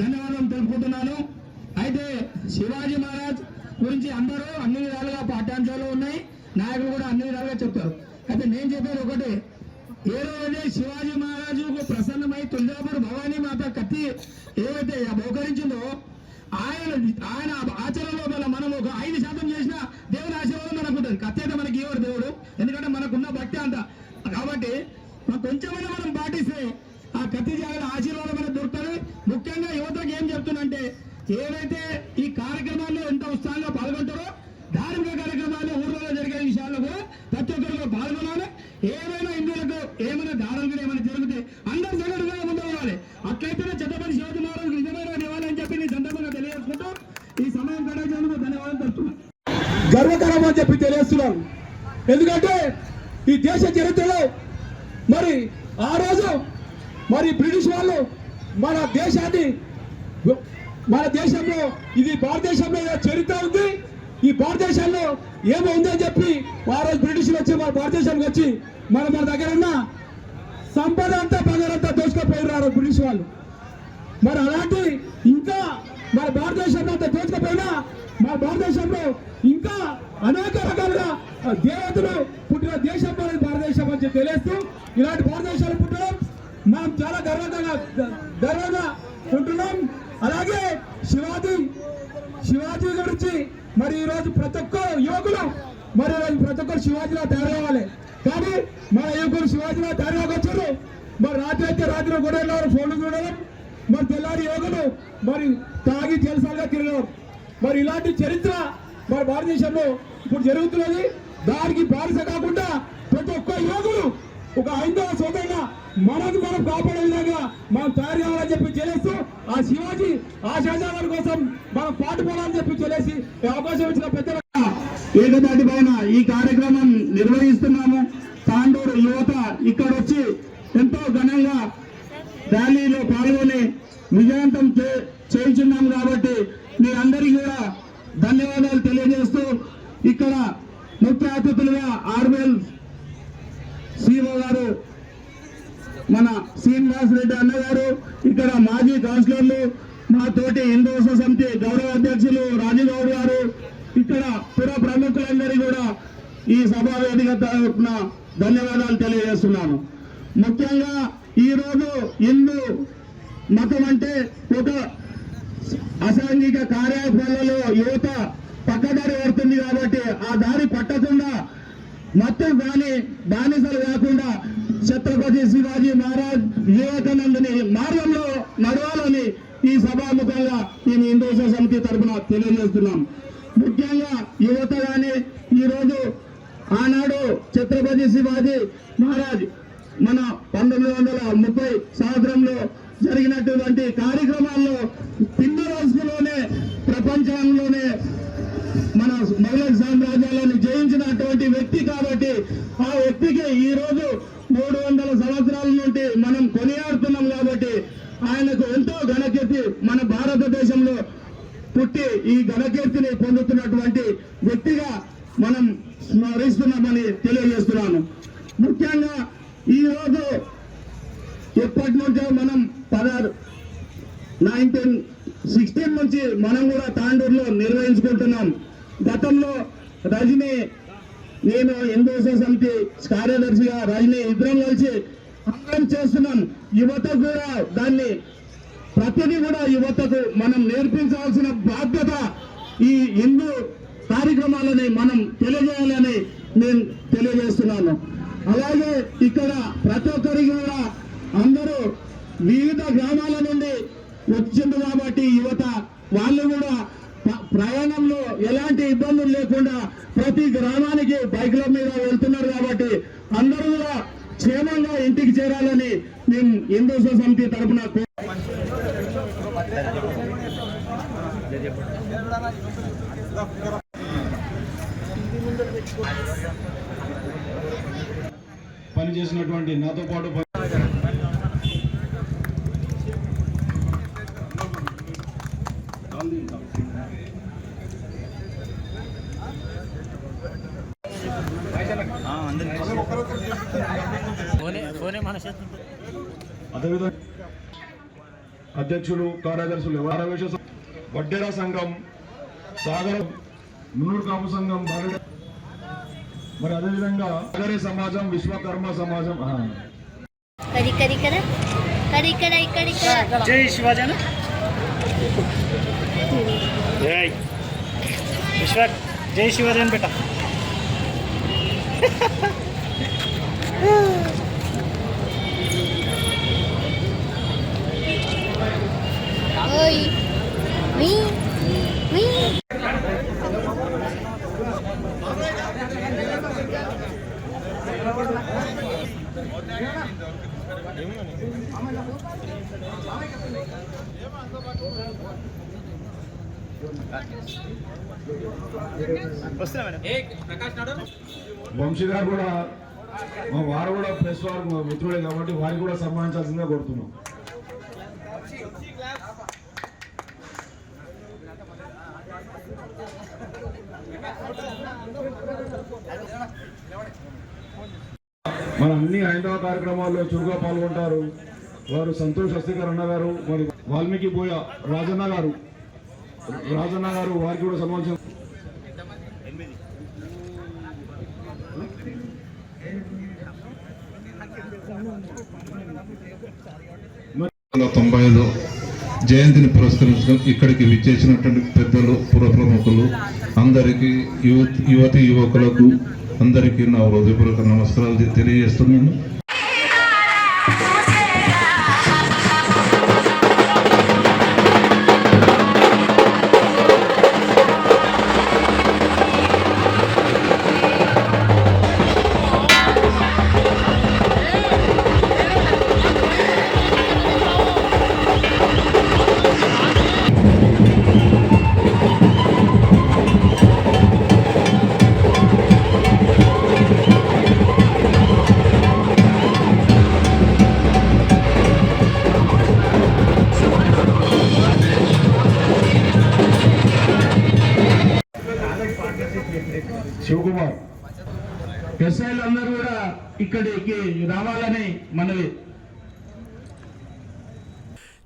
ధన్యవాదాలు తెలుపుకుంటున్నాను. అయితే శివాజీ మహారాజ్ గురించి అందరూ అన్ని విధాలుగా పాఠ్యాంశాలు ఉన్నాయి, నాయకులు కూడా అన్ని విధాలుగా చెప్తారు. అయితే నేను చెప్పేది ఒకటి, ఏ రోజైతే శివాజీ మహారాజుకు ప్రసన్నమై తుంజాపూర్ భవానీ మాత కత్తి ఏవైతే బహుకరించిందో, ఆయన ఆచరణలో మనం ఒక 5% చేసిన దేవుని ఆశీర్వాదం మనకు ఉంటుంది. కత్తి అయితే మనకి ఇవ్వడు దేవుడు, ఎందుకంటే మనకున్న భక్తి అంత. కాబట్టి కొంచెమైనా మనం పాటిస్తే ఆ కత్తి జాగ్రత్త ఆశీర్వాదం అనేది దొరుకుతుంది. ముఖ్యంగా యువతకు ఏం చెప్తున్నంటే, ఏవైతే ఈ కార్యక్రమాల్లో ఎంత ఉత్సాహంగా పాల్గొంటారో, ధార్మిక కార్యక్రమాలు ఊర్లలో జరిగే విషయాల్లో కూడా ప్రతి ఒక్కరు పాల్గొనాలి. ఏమైనా హిందువులకు ఏమైనా దాడులు ఏమైనా జరిగితే అందరూ సంఘటనగా ముందుకోవాలి. అట్లయితేనే ఛత్రపతి శివాజీ మహారాజు నిజమైన ఇవ్వాలి అని చెప్పి ఈ సందర్భంగా తెలియజేసుకుంటూ ఈ సమయం కేటాయించినందుకు ధన్యవాదాలు తెలుపుతున్నాను. గర్వకారం అని చెప్పి తెలియజేస్తున్నాను. ఎందుకంటే ఈ దేశ చరిత్రలో మరి ఆ రోజు మరి బ్రిటిష్ వాళ్ళు మన దేశంలో ఇది భారతదేశంలో చరిత్ర ఉంది, ఈ భారతదేశంలో ఏమో ఉందని చెప్పి ఆ రోజు బ్రిటిషర్లు వచ్చి మన భారతదేశానికి వచ్చి మన దగ్గర ఉన్న సంపద అంతా బంగారంతా దోచుకపోయారు ఆ రోజు బ్రిటిష్ వాళ్ళు. మరి అలాంటి ఇంకా మన భారతదేశంలో అంతా దోచుకపోయినా మన భారతదేశంలో ఇంకా అనేక రకాలుగా దేవతలు పుట్టిన దేశం అనేది భారతదేశం అని చెప్పి తెలియస్తూ ఇలాంటి భారతదేశాలు పుట్టడం మనం చాలా గర్వంగా ఉంటున్నాం. అలాగే శివాజీ గురించి మరి ఈరోజు ప్రతి ఒక్క యువకులు మరి ప్రతి ఒక్కరు శివాజీలా తయారవ్వాలి. కానీ మన యువకులు శివాజీలా తయారవచ్చారు. మరి రాత్రి అయితే రాత్రి గొడవలు ఫోన్లు చూడడం, మరి తెల్లారి యువకులు మరి తాగి జలసాలుగా తిరగడం. మరి ఇలాంటి చరిత్ర మన భారతదేశంలో ఇప్పుడు జరుగుతున్నది. దానికి బానిస కాకుండా ప్రతి ఒక్క యువకులు ఒక హైందవ సోదరుగా మనకు మనం కాపాడే విధంగా మనం తయారు కావాలని చెప్పి తెలియస్తూ ఆ శివాజీ ఆశాజాల కోసం మనం పాటుపడాలని చెప్పి తెలిసి అవకాశం ఇచ్చిన పెద్ద ఏకదాటి పైన ఈ కార్యక్రమం నిర్వహిస్తున్నాము. తాండూరు యువత ఇక్కడ వచ్చి ఎంతో ఘనంగా ర్యాలీలో పాల్గొని విజయవంతం చేయించున్నాం కాబట్టి మీ అందరికీ కూడా ధన్యవాదాలు తెలియజేస్తూ ఇక్కడ ముఖ్య అతిథులుగా ఆర్వెల్ సిఓ గారు మన శ్రీనివాస్ రెడ్డి అన్నగారు, ఇక్కడ మాజీ కౌన్సిలర్లు, మా తోటి హిందూ సమితి గౌరవ అధ్యక్షులు రాజుగౌడ్ గారు, ఇక్కడ పుర ప్రముఖులందరికీ కూడా ఈ సభా వేదిక తరఫున ధన్యవాదాలు తెలియజేస్తున్నాను. ముఖ్యంగా ఈరోజు హిందూ మతం అంటే ఒక అసాంఘిక కార్యక్రమాలలో యువత పక్కదారి పడుతుంది కాబట్టి ఆ దారి పట్టకుండా మొత్తం కానీ బానిసలు కాకుండా ఛత్రపతి శివాజీ మహారాజ్ వివేకానందని మార్గంలో నడవాలని ఈ సభాముఖంగా మేము హిందూ సమితి తరఫున తెలియజేస్తున్నాం. ముఖ్యంగా యువత కానీ ఈరోజు ఆనాడు ఛత్రపతి శివాజీ మహారాజ్ మన 1930 సంవత్సరంలో జరిగినటువంటి కార్యక్రమాల్లో పిన్న రోజులోనే ప్రపంచంలోనే మన మొఘల్ సామ్రాజ్యాలను జయించినటువంటి వ్యక్తి కాబట్టి ఆ వ్యక్తికి ఈ రోజు 300 సంవత్సరాల నుండి మనం కొనియాడుతున్నాం కాబట్టి ఆయనకు ఎంతో ఘనకీర్తి మన భారతదేశంలో పుట్టి ఈ ఘనకీర్తిని పొందుతున్నటువంటి వ్యక్తిగా మనం స్మరిస్తున్నామని తెలియజేస్తున్నాను. ముఖ్యంగా ఈ రోజు ఎప్పటి నుంచో మనం 1916 నుంచి మనం కూడా తాండూరులో నిర్వహించుకుంటున్నాం. గతంలో రజనీ, నేను హిందూ సమితి కార్యదర్శిగా రజనీ ఇద్దరం కలిసి అందరం చేస్తున్నాం. యువత కూడా దాన్ని ప్రతిదీ కూడా యువతకు మనం నేర్పించాల్సిన బాధ్యత ఈ హిందూ కార్యక్రమాలని మనం తెలియజేయాలని నేను తెలియజేస్తున్నాను. అలాగే ఇక్కడ ప్రతి ఒక్కరికి కూడా అందరూ వివిధ గ్రామాల నుండి వచ్చింది కాబట్టి యువత వాళ్ళు కూడా ప్రయాణంలో ఎలాంటి ఇబ్బందులు లేకుండా ప్రతి గ్రామానికి బైక్ల మీద వెళ్తున్నారు కాబట్టి అందరూ కూడా క్షేమంగా ఇంటికి చేరాలని మేము హిందూ సమితి తరఫున పనిచేసినటువంటి నాతో పాటు అదేవిధంగా అధ్యక్షులు, కార్యదర్శులు, వడ్డేరా సంఘం, సాగర మున్నూరు కాపు సంఘం, మరి అదేవిధంగా సాగరే సమాజం, విశ్వకర్మ సమాజం. జై శివాజీ జై శివాజీ అని పెట్ట వంశీ గారు కూడా వారు కూడా ప్రెస్ వారు మిత్రుడే కాబట్టి వారికి కూడా సన్మానించాల్సిందిగా కోరుతున్నాం. మన అన్ని హైందవ కార్యక్రమాల్లో చురుగ్గా పాల్గొంటారు. వారు సంతోష్ అస్తికర్ అన్న గారు, మరి వాల్మీకి బోయ రాజన్న గారు వారికి కూడా సన్మానించారు. 95 జయంతిని పురస్కరించడం ఇక్కడికి విచ్చేసినటువంటి పెద్దలు, పుర ప్రముఖులు అందరికీ, యువతి యువకులకు అందరికీ నా హృదయపూర్వక నమస్కారాలు తెలియజేస్తున్నాను. శివకుమార్ ఎస్ఐలు అందరూ కూడా ఇక్కడికి రావాలని మనవి.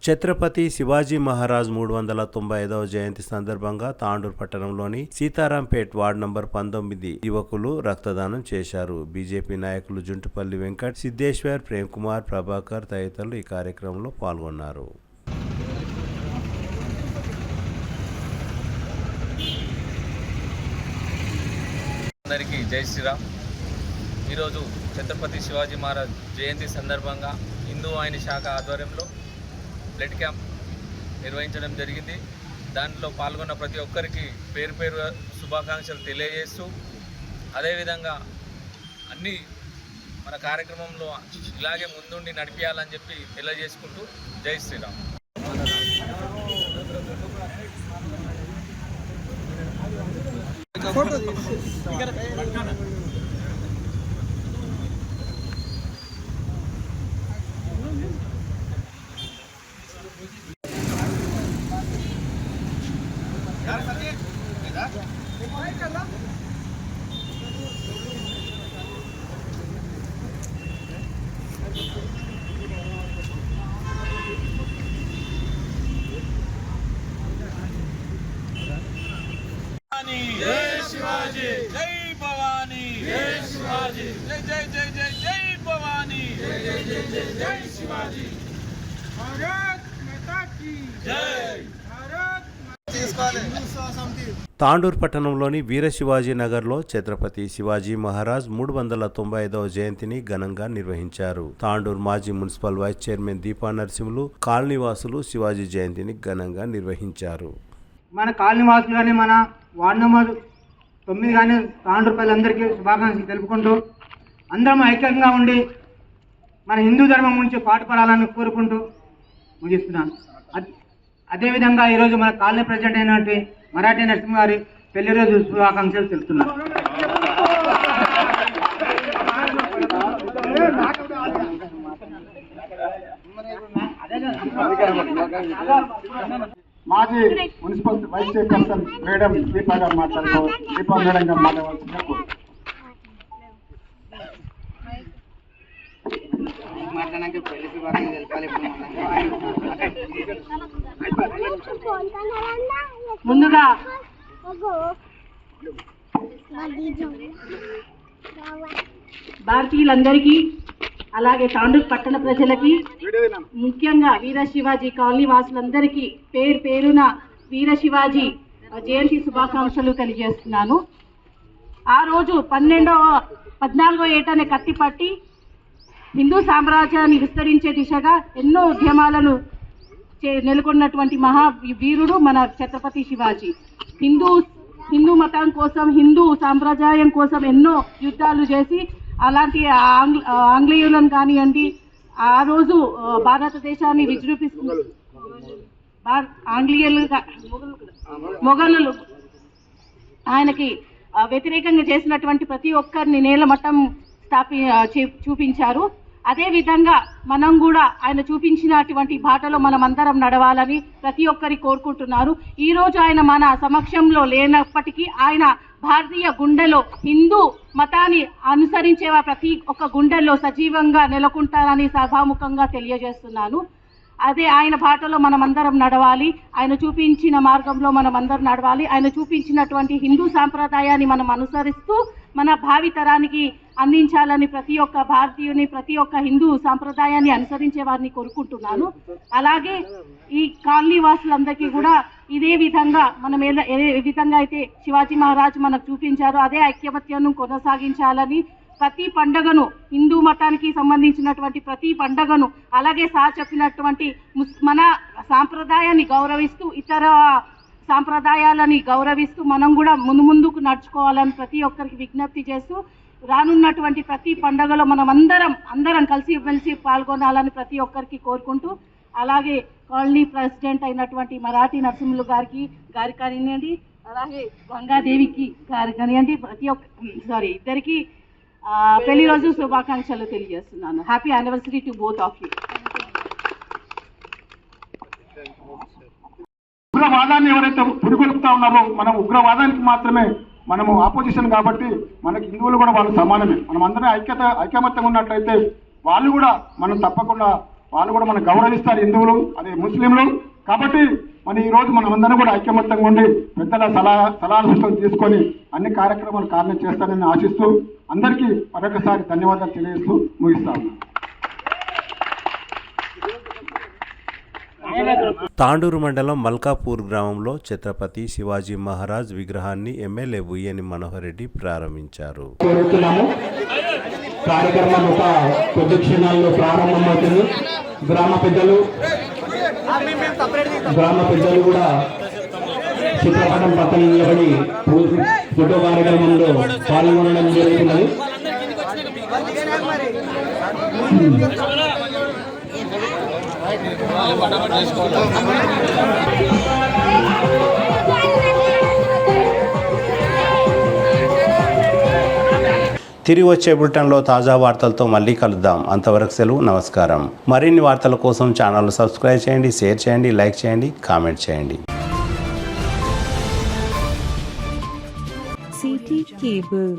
ఛత్రపతి శివాజీ మహారాజ్ 395వ జయంతి సందర్భంగా తాండూరు పట్టణంలోని సీతారాంపేట్ వార్డు నంబర్ 19 యువకులు రక్తదానం చేశారు. బీజేపీ నాయకులు జుంటుపల్లి వెంకట్, సిద్ధేశ్వర్, ప్రేమ్ కుమార్, ప్రభాకర్ తదితరులు ఈ కార్యక్రమంలో పాల్గొన్నారు. అందరికీ జై శ్రీరామ్. ఈరోజు ఛత్రపతి శివాజీ మహారాజ్ జయంతి సందర్భంగా హిందూ వాహిని శాఖ ఆధ్వర్యంలో బ్లడ్ క్యాంప్ నిర్వహించడం జరిగింది. దాంట్లో పాల్గొన్న ప్రతి ఒక్కరికి పేరు పేరు శుభాకాంక్షలు తెలియజేస్తూ, అదేవిధంగా అన్ని మన కార్యక్రమంలో ఇలాగే ముందుండి నడిపించాలని చెప్పి తెలియజేసుకుంటూ జై శ్రీరామ్. జై శివాజీ, జై భవానీ, జై శివాజీ, జై జై జై జై జై భవానీ, జై జై జై జై జై శివాజీ. భారత్ మాతా కీ జై. తాండూరు పట్టణంలోని వీర శివాజీ నగర్లో ఛత్రపతి శివాజీ మహారాజ్ 395వ జయంతిని ఘనంగా నిర్వహించారు. తాండూరు మాజీ municipal vice chairman Deepa Narasimhulu, కాలనీవాసులు శివాజీ జయంతిని ఘనంగా నిర్వహించారు. మన కాలనీవాసులు కానీ, మన వార్డు నెంబర్ 9 కానీ తాండూరు ప్రజలందరికీ శుభాకాంక్షలు తెలుపుకుంటూ, అందరం ఐక్యంగా ఉండి మన హిందూ ధర్మం గురించి పాటుపడాలని కోరుకుంటూ ముగిస్తున్నాను. అదేవిధంగా ఈరోజు మన కాలనీ ప్రెసిడెంట్ అయినటువంటి మరాఠీ నరసింహ గారి పెళ్లి రోజు శుభాకాంక్షలు తెలుపుతున్నాను. మాజీ municipal vice chairperson madam Deepa garu Deepa madam గారు మాట్లాడవలసిందిగా ముందుగా భారతీయులందరికీ, అలాగే తాండూరు పట్టణ ప్రజలకి, ముఖ్యంగా వీర శివాజీ కాలనీ వాసులందరికీ పేరు పేరున వీర శివాజీ జయంతి శుభాకాంక్షలు తెలియజేస్తున్నాను. ఆ రోజు 14వ ఏటనే కత్తిపట్టి హిందూ సామ్రాజ్యాన్ని విస్తరించే దిశగా ఎన్నో ఉద్యమాలను నెలకొన్నటువంటి మహా వీరుడు మన ఛత్రపతి శివాజీ. హిందూ మతం కోసం, హిందూ సామ్రాజ్యం కోసం ఎన్నో యుద్ధాలు చేసి, అలాంటి ఆంగ్లేయులను కానివ్వండి, ఆ రోజు భారతదేశాన్ని విజృంభిస్తున్న మొఘలులు ఆయనకి వ్యతిరేకంగా చేసినటువంటి ప్రతి ఒక్కరిని నేలమట్టం చూపించారు. అదే విధంగా మనం కూడా ఆయన చూపించినటువంటి బాటలో మనం అందరం నడవాలని ప్రతి ఒక్కరి కోరుకుంటున్నారు. ఈ రోజు ఆయన మన సమక్షంలో లేనప్పటికీ ఆయన భారతీయ గుండెలో హిందూ మతాన్ని అనుసరించే ప్రతి ఒక్క గుండెల్లో సజీవంగా నెలకొంటారని సభాముఖంగా తెలియజేస్తున్నాను. అదే ఆయన బాటలో మనం అందరం నడవాలి, ఆయన చూపించిన మార్గంలో మనం అందరం నడవాలి. ఆయన చూపించినటువంటి హిందూ సాంప్రదాయాన్ని మనం అనుసరిస్తూ మన భావితరానికి అందించాలని ప్రతి ఒక్క భారతీయుని, ప్రతి ఒక్క హిందూ సాంప్రదాయాన్ని అనుసరించే వారిని కోరుకుంటున్నాను. అలాగే ఈ కాలనీ వాసులందరికీ కూడా ఇదే విధంగా మనం ఏ విధంగా అయితే శివాజీ మహారాజ్ మనకు చూపించారో అదే ఐక్యమత్యాన్ని కొనసాగించాలని, ప్రతి పండుగను హిందూ మతానికి సంబంధించినటువంటి ప్రతి పండుగను అలాగే సార్ చెప్పినటువంటి మన సాంప్రదాయాన్ని గౌరవిస్తూ ఇతర సాంప్రదాయాలని గౌరవిస్తూ మనం కూడా ముందుకు నడుచుకోవాలని ప్రతి ఒక్కరికి విజ్ఞప్తి చేస్తూ రానున్నటువంటి ప్రతి పండుగలో మనం అందరం కలిసి పాల్గొనాలని ప్రతి ఒక్కరికి కోరుకుంటూ, అలాగే కాలనీ ప్రెసిడెంట్ అయినటువంటి మరాఠీ నరసింహులు గారికి కానివ్వండి, అలాగే గంగాదేవికి గారి కానివ్వండి, ఇద్దరికి పెళ్లి రోజు శుభాకాంక్షలు తెలియజేస్తున్నాను. Happy anniversary to both of you. ఉగ్రవాదాన్ని ఎవరైతే పురిగొలుపుతా ఉన్నారో మనం ఉగ్రవాదానికి మాత్రమే మనము ఆపోజిషన్ కాబట్టి మనకి హిందువులు కూడా వాళ్ళు సమానమే. మనం అందరం ఐకమత్యంగా ఉన్నట్లయితే వాళ్ళు కూడా మనం తప్పకుండా వాళ్ళు కూడా మనం గౌరవిస్తారు, హిందువులు అదే ముస్లింలు. కాబట్టి మన ఈ రోజు మనం అందరం కూడా ఐకమత్యంగా ఉండి పెద్దల సలహాలు తీసుకొని అన్ని కార్యక్రమాలు కారణం చేస్తానని ఆశిస్తూ అందరికీ మరొకసారి ధన్యవాదాలు తెలియజేస్తూ ముగిస్తాను. తాండూరు మండలం మల్కాపూర్ గ్రామంలో ఛత్రపతి శివాజీ మహారాజ్ విగ్రహాన్ని ఎమ్మెల్యే బుయ్యని మనోహర్ రెడ్డి ప్రారంభించారు. కార్యక్రమం ఒక కొద్ది క్షణాల్లో ప్రారంభమవుతుంది. గ్రామ పెద్దలు కూడా చిత్రపటం పక్కన నిలబడి ఫోటో కార్యక్రమంలో పాల్గొనడం జరుగుతున్నది. తిరిగి వచ్చే బులెటిన్లో తాజా వార్తలతో మళ్ళీ కలుద్దాం. అంతవరకు సెలవు, నమస్కారం. మరిన్ని వార్తల కోసం ఛానల్ సబ్స్క్రైబ్ చేయండి, షేర్ చేయండి, లైక్ చేయండి, కామెంట్ చేయండి. CT Cable.